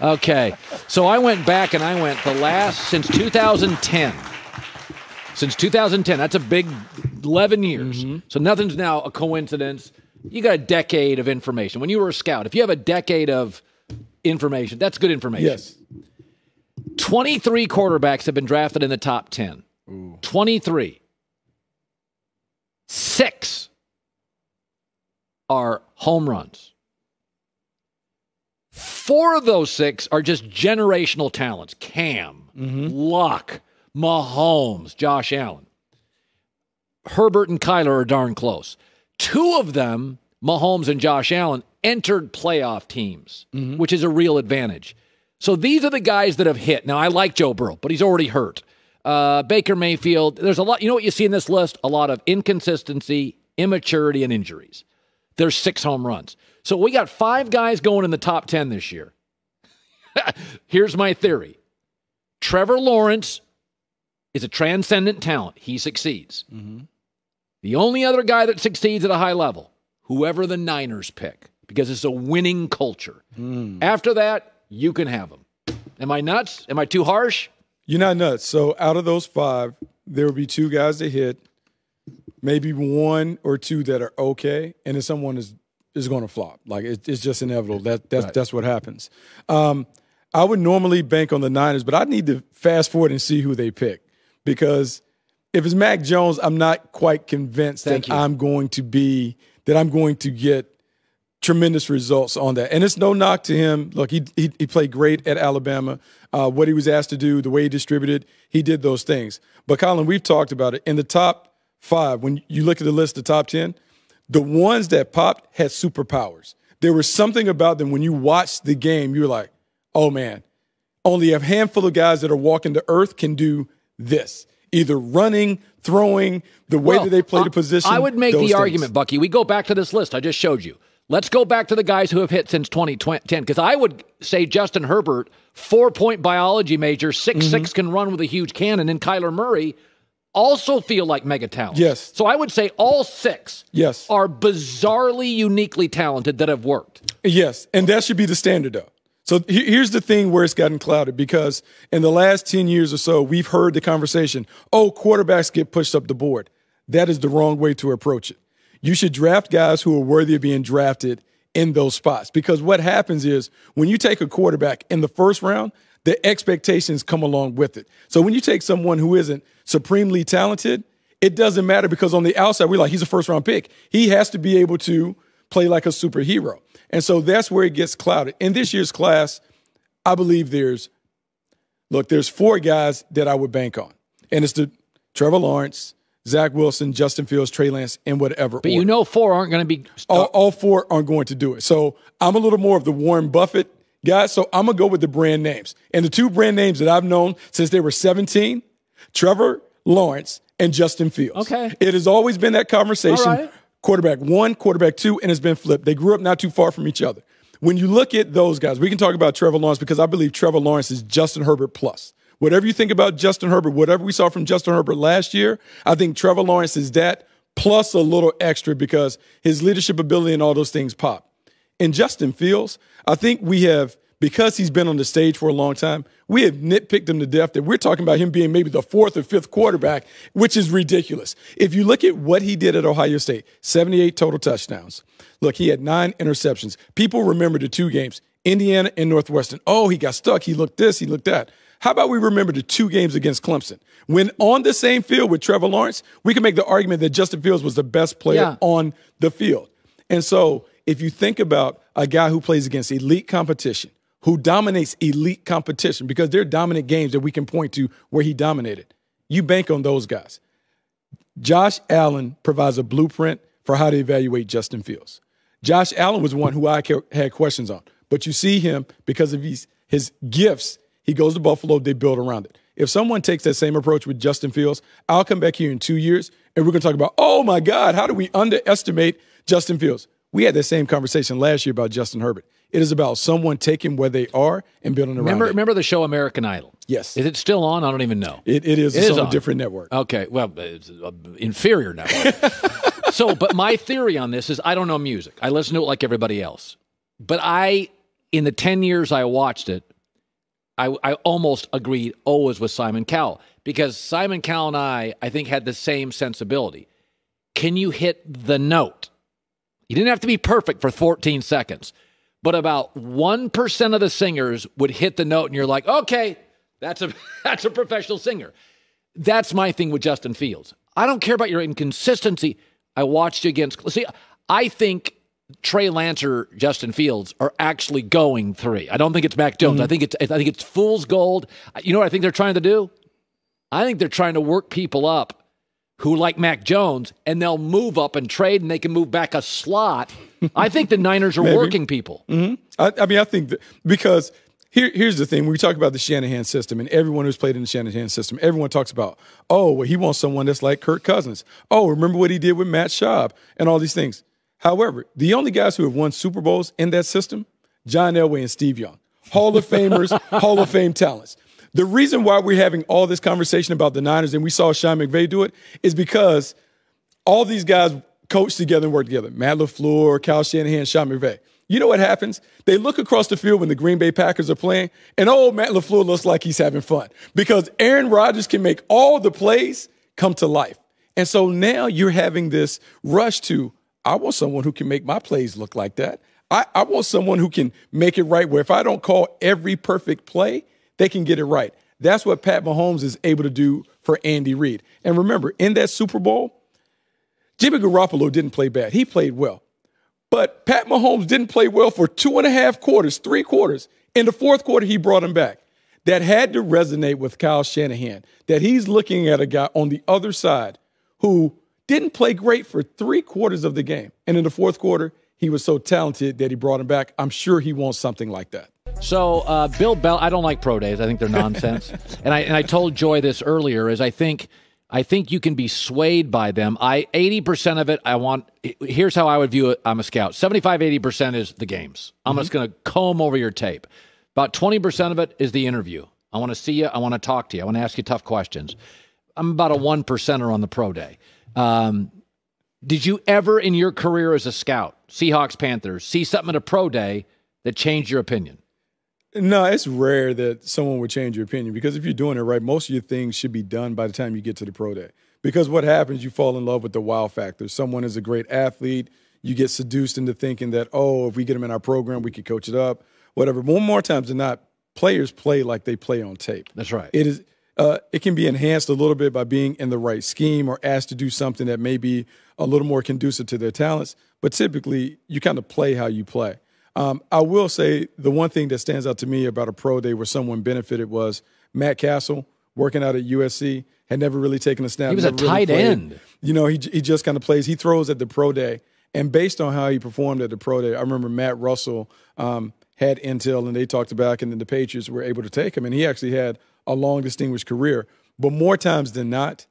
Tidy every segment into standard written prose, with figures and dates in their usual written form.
Okay. So I went back and I went since 2010. Since 2010. That's a big 11 years. Mm-hmm. So nothing's now a coincidence. You got a decade of information. When you were a scout, if you have a decade of information, that's good information. Yes. 23 quarterbacks have been drafted in the top 10. Ooh. 23. 6 are home runs. 4 of those 6 are just generational talents. Cam, Luck, Mahomes, Josh Allen. Herbert and Kyler are darn close. 2 of them, Mahomes and Josh Allen, entered playoff teams, which is a real advantage. So these are the guys that have hit. Now, I like Joe Burrow, but he's already hurt. Baker Mayfield, there's a lot. You know what you see in this list? A lot of inconsistency, immaturity, and injuries. There's 6 home runs. So we got 5 guys going in the top 10 this year. Here's my theory. Trevor Lawrence is a transcendent talent. He succeeds. The only other guy that succeeds at a high level, whoever the Niners pick, because it's a winning culture. After that, you can have them. Am I nuts? Am I too harsh? You're not nuts. So out of those 5, there will be 2 guys that hit, maybe 1 or 2 that are okay, and then someone is going to flop. Like it's just inevitable. That's what happens. I would normally bank on the Niners, but I need to fast forward and see who they pick, because if it's Mac Jones, I'm not quite convinced that I'm going to get tremendous results on that. And it's no knock to him. Look, he played great at Alabama. What he was asked to do, the way he distributed, he did those things. But, Colin, we've talked about it. In the top 5, when you look at the list, the top 10, the ones that popped had superpowers. There was something about them when you watched the game, you were like, oh, man, only a handful of guys that are walking the earth can do this. Either running, throwing, the way that they play the position. I would make the argument, Bucky. We go back to this list I just showed you. Let's go back to the guys who have hit since 2010, because I would say Justin Herbert, 4-point biology major, 6'6", can run with a huge cannon, and Kyler Murray also feel like mega talents. Yes. So I would say all 6 are bizarrely, uniquely talented that have worked. Yes, and that should be the standard, though. So here's the thing where it's gotten clouded, because in the last 10 years or so, we've heard the conversation, quarterbacks get pushed up the board. That is the wrong way to approach it. You should draft guys who are worthy of being drafted in those spots, because what happens is when you take a quarterback in the first round, the expectations come along with it. So when you take someone who isn't supremely talented, it doesn't matter, because on the outside, we're like, he's a first-round pick. He has to be able to play like a superhero. And so that's where it gets clouded. In this year's class, I believe there's 4 guys that I would bank on. And it's the Trevor Lawrence, Zach Wilson, Justin Fields, Trey Lance, and whatever. But order. 4 aren't going to be all 4 aren't going to do it. So I'm a little more of the Warren Buffett guy. So I'm going to go with the brand names. And the 2 brand names that I've known since they were 17, Trevor Lawrence and Justin Fields. Okay. It has always been that conversation. All right. Quarterback 1, quarterback 2, and it's been flipped. They grew up not too far from each other. When you look at those guys, we can talk about Trevor Lawrence, because I believe Trevor Lawrence is Justin Herbert plus. Whatever you think about Justin Herbert, whatever we saw from Justin Herbert last year, I think Trevor Lawrence is that plus a little extra, because his leadership ability and all those things pop. And Justin Fields, I think we have, because he's been on the stage for a long time, we have nitpicked him to death that we're talking about him being maybe the 4th or 5th quarterback, which is ridiculous. If you look at what he did at Ohio State, 78 total touchdowns. Look, he had 9 interceptions. People remember the 2 games, Indiana and Northwestern. Oh, he got stuck. He looked this, he looked that. How about we remember the 2 games against Clemson? When on the same field with Trevor Lawrence, we can make the argument that Justin Fields was the best player on the field. And so if you think about a guy who plays against elite competition, who dominates elite competition, because they're dominant games that we can point to where he dominated, you bank on those guys. Josh Allen provides a blueprint for how to evaluate Justin Fields. Josh Allen was one who I had questions on, but you see him because of his gifts. He goes to Buffalo, they build around it. If someone takes that same approach with Justin Fields, I'll come back here in 2 years, and we're going to talk about, oh, my God, how do we underestimate Justin Fields? We had that same conversation last year about Justin Herbert. It is about someone taking where they are and building around it. Remember the show American Idol? Yes. Is it still on? I don't even know. It is. It's on a different network. Okay. Well, it's an inferior network. But my theory on this is I don't know music. I listen to it like everybody else. But I in the 10 years I watched it, I almost agreed always with Simon Cowell, because Simon Cowell and I think, had the same sensibility. Can you hit the note? You didn't have to be perfect for 14 seconds, but about 1% of the singers would hit the note, and you're like, okay, that's a professional singer. That's my thing with Justin Fields. I don't care about your inconsistency. I watched you against. See, I think Trey Lance or Justin Fields are actually going 3. I don't think it's Mac Jones. I think it's fool's gold. You know what I think they're trying to do? I think they're trying to work people up who like Mac Jones, and they'll move up and trade, and they can move back a slot. I think the Niners are working people. I think that, because here's the thing. When we talk about the Shanahan system, and everyone who's played in the Shanahan system, everyone talks about, oh, well, he wants someone that's like Kirk Cousins. Oh, remember what he did with Matt Schaub and all these things. However, the only guys who have won Super Bowls in that system, John Elway and Steve Young, Hall of Famers, Hall of Fame talents. The reason why we're having all this conversation about the Niners, and we saw Sean McVay do it, is because all these guys coach together and work together. Matt LaFleur, Kyle Shanahan, Sean McVay. You know what happens? They look across the field when the Green Bay Packers are playing, and Matt LaFleur looks like he's having fun, because Aaron Rodgers can make all the plays come to life. And so now you're having this rush to, I want someone who can make my plays look like that. I want someone who can make it right, where if I don't call every perfect play, they can get it right. That's what Pat Mahomes is able to do for Andy Reid. And remember, in that Super Bowl, Jimmy Garoppolo didn't play bad. He played well. But Pat Mahomes didn't play well for 2.5 quarters, 3 quarters. In the fourth quarter, he brought him back. That had to resonate with Kyle Shanahan, that he's looking at a guy on the other side who didn't play great for 3 quarters of the game. And in the fourth quarter, he was so talented that he brought him back. I'm sure he wants something like that. So Bill Bell, I don't like pro days. I think they're nonsense. and I told Joy this earlier, is I think you can be swayed by them. 80% of it, here's how I would view it. I'm a scout. 75-80% is the games. I'm just going to comb over your tape. About 20% of it is the interview. I want to see you. I want to talk to you. I want to ask you tough questions. I'm about a 1%er on the pro day. Did you ever in your career as a scout, Seahawks, Panthers, see something at a pro day that changed your opinion? No, it's rare that someone would change your opinion, because if you're doing it right, most of your things should be done by the time you get to the pro day. Because what happens, you fall in love with the wow factor. Someone is a great athlete. You get seduced into thinking that, if we get them in our program, we could coach it up, whatever. But more times than not, players play like they play on tape. That's right. It can be enhanced a little bit by being in the right scheme or asked to do something that may be a little more conducive to their talents. But typically, you kind of play how you play. I will say the one thing that stands out to me about a pro day where someone benefited was Matt Castle, working out at USC, had never really taken a snap. He was a tight end. You know, he just kind of plays. He throws at the pro day. And based on how he performed at the pro day, I remember Matt Russell had intel, and they talked about, and then the Patriots were able to take him. And he actually had a long, distinguished career. But more times than not,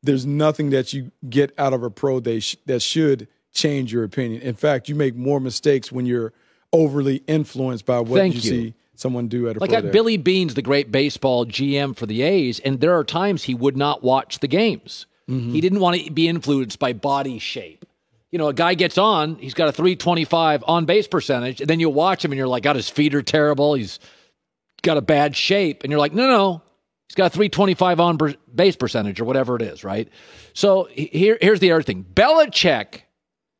there's nothing that you get out of a pro day that should change your opinion. In fact, you make more mistakes when you're overly influenced by what you see someone do at a pro day. Like Billy Beane's the great baseball GM for the A's, and there are times he would not watch the games. He didn't want to be influenced by body shape. You know, a guy gets on, he's got a 325 on-base percentage, and then you watch him and you're like, God, his feet are terrible, he's got a bad shape. And you're like, no, he's got a 325 on-base percentage or whatever it is, right? So here's the other thing. Belichick,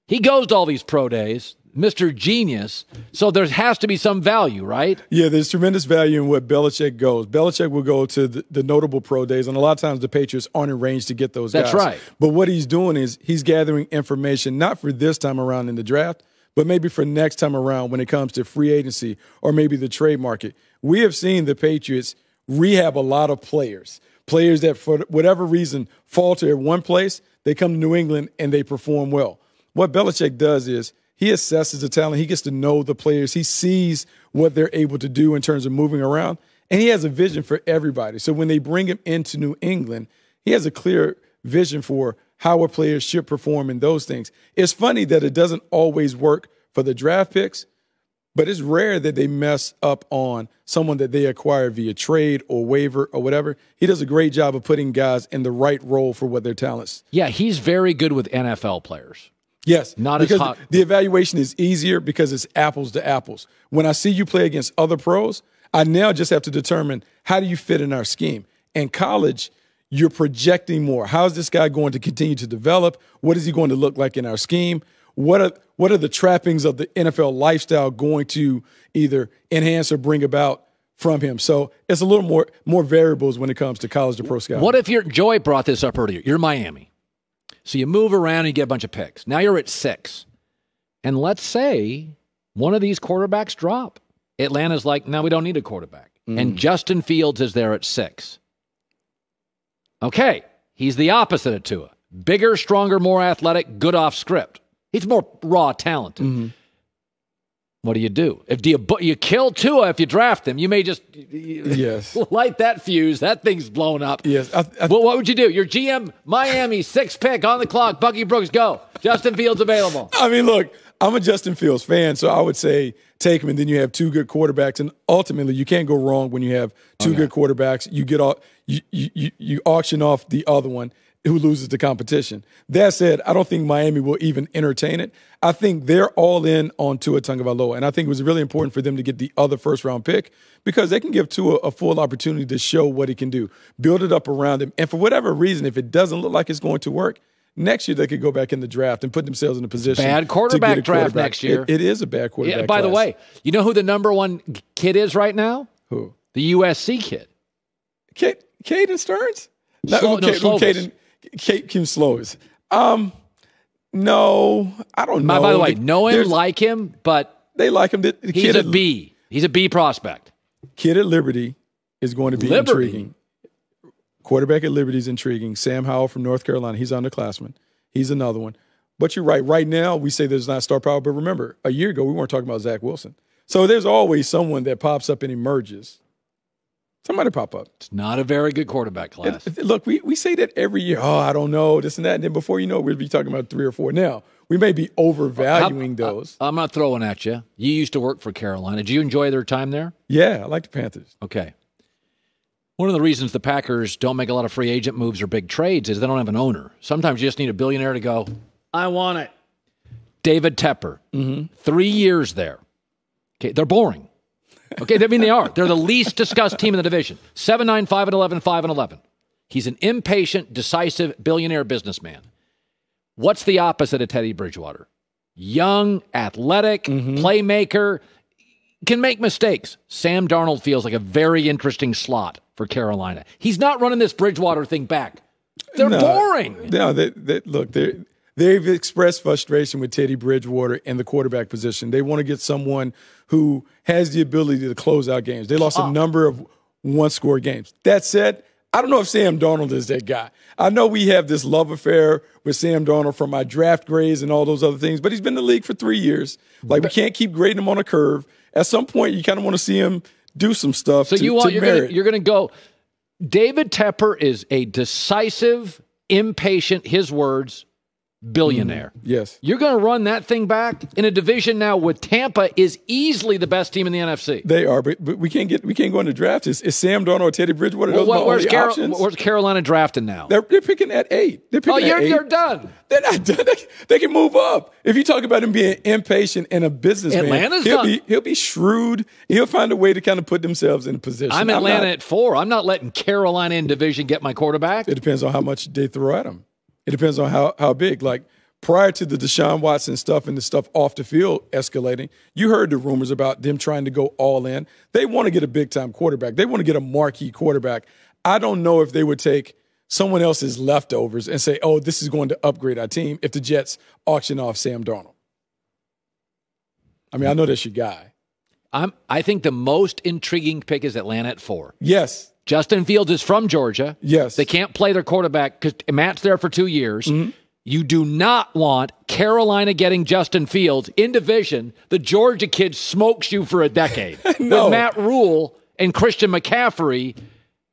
he goes to all these pro days, Mr. Genius, so there has to be some value, right? Yeah, there's tremendous value in what Belichick goes. Belichick will go to the notable pro days, and a lot of times the Patriots aren't in range to get those guys. That's right. But what he's doing is he's gathering information, not for this time around in the draft, but maybe for next time around when it comes to free agency or maybe the trade market. We have seen the Patriots rehab a lot of players that for whatever reason falter at one place, they come to New England and they perform well. What Belichick does is he assesses the talent. He gets to know the players. He sees what they're able to do in terms of moving around, and he has a vision for everybody. So when they bring him into New England, he has a clear vision for how a player should perform in those things. It's funny that it doesn't always work for the draft picks, but it's rare that they mess up on someone that they acquire via trade or waiver or whatever. He does a great job of putting guys in the right role for what their talents. Yeah, he's very good with NFL players. Yes, not because as hot. The evaluation is easier because it's apples to apples. When I see you play against other pros, I now just have to determine how do you fit in our scheme. In college, you're projecting more. How is this guy going to continue to develop? What is he going to look like in our scheme? What are the trappings of the NFL lifestyle going to either enhance or bring about from him? So it's a little more variables when it comes to college to pro scouting. What if Joy brought this up earlier? You're Miami. So you move around and you get a bunch of picks. Now you're at 6. And let's say one of these quarterbacks drop. Atlanta's like, no, we don't need a quarterback. And Justin Fields is there at 6. Okay, he's the opposite of Tua. Bigger, stronger, more athletic, good off script. He's more raw talented. What do? You kill Tua if you draft him. You may just light that fuse. That thing's blown up. Yes. Well, what would you do? Your GM, Miami, 6th pick on the clock. Bucky Brooks, go. Justin Fields available. I mean, look, I'm a Justin Fields fan, so I would say take him, and then you have 2 good quarterbacks, and ultimately you can't go wrong when you have 2 good quarterbacks. You get all you auction off the other one who loses the competition. That said, I don't think Miami will even entertain it. I think they're all in on Tua Tagovailoa, and I think it was really important for them to get the other first-round pick because they can give Tua a full opportunity to show what he can do, build it up around him, and for whatever reason, if it doesn't look like it's going to work, next year they could go back in the draft and put themselves in a position. Bad quarterback draft next year. It is a bad quarterback. Yeah, by the way, you know who the number 1 kid is right now? Who? The USC kid. Caden Stearns? Kim Slovis. No, I don't know. By the way, know him, like him, but they like him. He's a B. He's a B prospect. Kid at Liberty is going to be intriguing. Quarterback at Liberty is intriguing. Sam Howell from North Carolina, he's underclassman. He's another one. But you're right. Right now, we say there's not star power. But remember, a year ago, we weren't talking about Zach Wilson. So there's always someone that pops up and emerges. Somebody pop up. It's not a very good quarterback class. Look, we say that every year. Oh, I don't know, this and that. And then before you know it, we'll be talking about 3 or 4. Now, we may be overvaluing those. I'm not throwing at you. You used to work for Carolina. Did you enjoy their time there? Yeah, I like the Panthers. Okay. One of the reasons the Packers don't make a lot of free agent moves or big trades is they don't have an owner. Sometimes you just need a billionaire to go, I want it. David Tepper, 3 years there. Okay, they're boring. Okay, I mean, they are. They're the least discussed team in the division. 7-9, 5-11, 5-11. He's an impatient, decisive, billionaire businessman. What's the opposite of Teddy Bridgewater? Young, athletic, playmaker, can make mistakes. Sam Darnold feels like a very interesting slot for Carolina. He's not running this Bridgewater thing back. They're boring. No, they've expressed frustration with Teddy Bridgewater in the quarterback position. They want to get someone who has the ability to close out games. They lost a number of one-score games. That said, I don't know if Sam Darnold is that guy. I know we have this love affair with Sam Darnold from my draft grades and all those other things, but he's been in the league for 3 years. Like, we can't keep grading him on a curve. At some point, you kind of want to see him do some stuff. So you're going to go. David Tepper is a decisive, impatient, his words, billionaire. Yes. You're going to run that thing back in a division now with Tampa is easily the best team in the NFC. They are, but we can't go into draft. Is Sam Darnold or Teddy Bridgewater? Where's Carolina drafting now? They're picking at 8. They're picking at 8. You're done. They're not done. They can move up. If you talk about him being impatient and a businessman, Atlanta's done. He'll be shrewd. He'll find a way to kind of put themselves in a position. I'm Atlanta at 4. I'm not letting Carolina in division get my quarterback. It depends on how much they throw at him. It depends on how big. Like, prior to the Deshaun Watson stuff and the stuff off the field escalating, you heard the rumors about them trying to go all in. They want to get a big-time quarterback. They want to get a marquee quarterback. I don't know if they would take someone else's leftovers and say, oh, this is going to upgrade our team if the Jets auction off Sam Darnold. I mean, I know that's your guy. I think the most intriguing pick is Atlanta at 4. Yes. Justin Fields is from Georgia. Yes. They can't play their quarterback because Matt's there for 2 years. You do not want Carolina getting Justin Fields in division. The Georgia kid smokes you for a decade. No. With Matt Rule and Christian McCaffrey,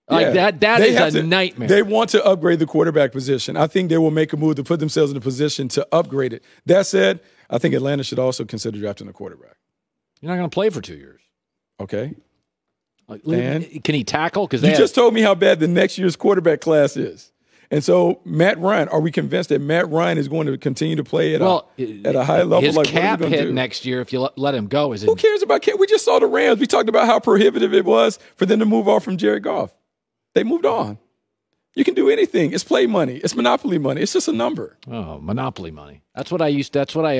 that is a nightmare. They want to upgrade the quarterback position. I think they will make a move to put themselves in a position to upgrade it. That said, I think Atlanta should also consider drafting a quarterback. You're not going to play for 2 years. Okay. Can he tackle? You just told me how bad the next year's quarterback class is. And so Matt Ryan, are we convinced that Matt Ryan is going to continue to play at a high level? His like, cap what hit next year if you let him go. Who cares about cap? We just saw the Rams. We talked about how prohibitive it was for them to move off from Jared Goff. They moved on. You can do anything. It's play money. It's monopoly money. It's just a number. Oh, monopoly money. That's what I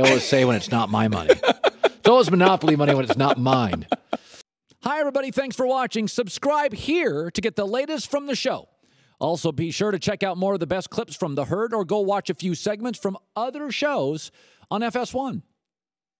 always say when it's not my money. It's always monopoly money when it's not mine. Hi, everybody. Thanks for watching. Subscribe here to get the latest from the show. Also, be sure to check out more of the best clips from The Herd or go watch a few segments from other shows on FS1.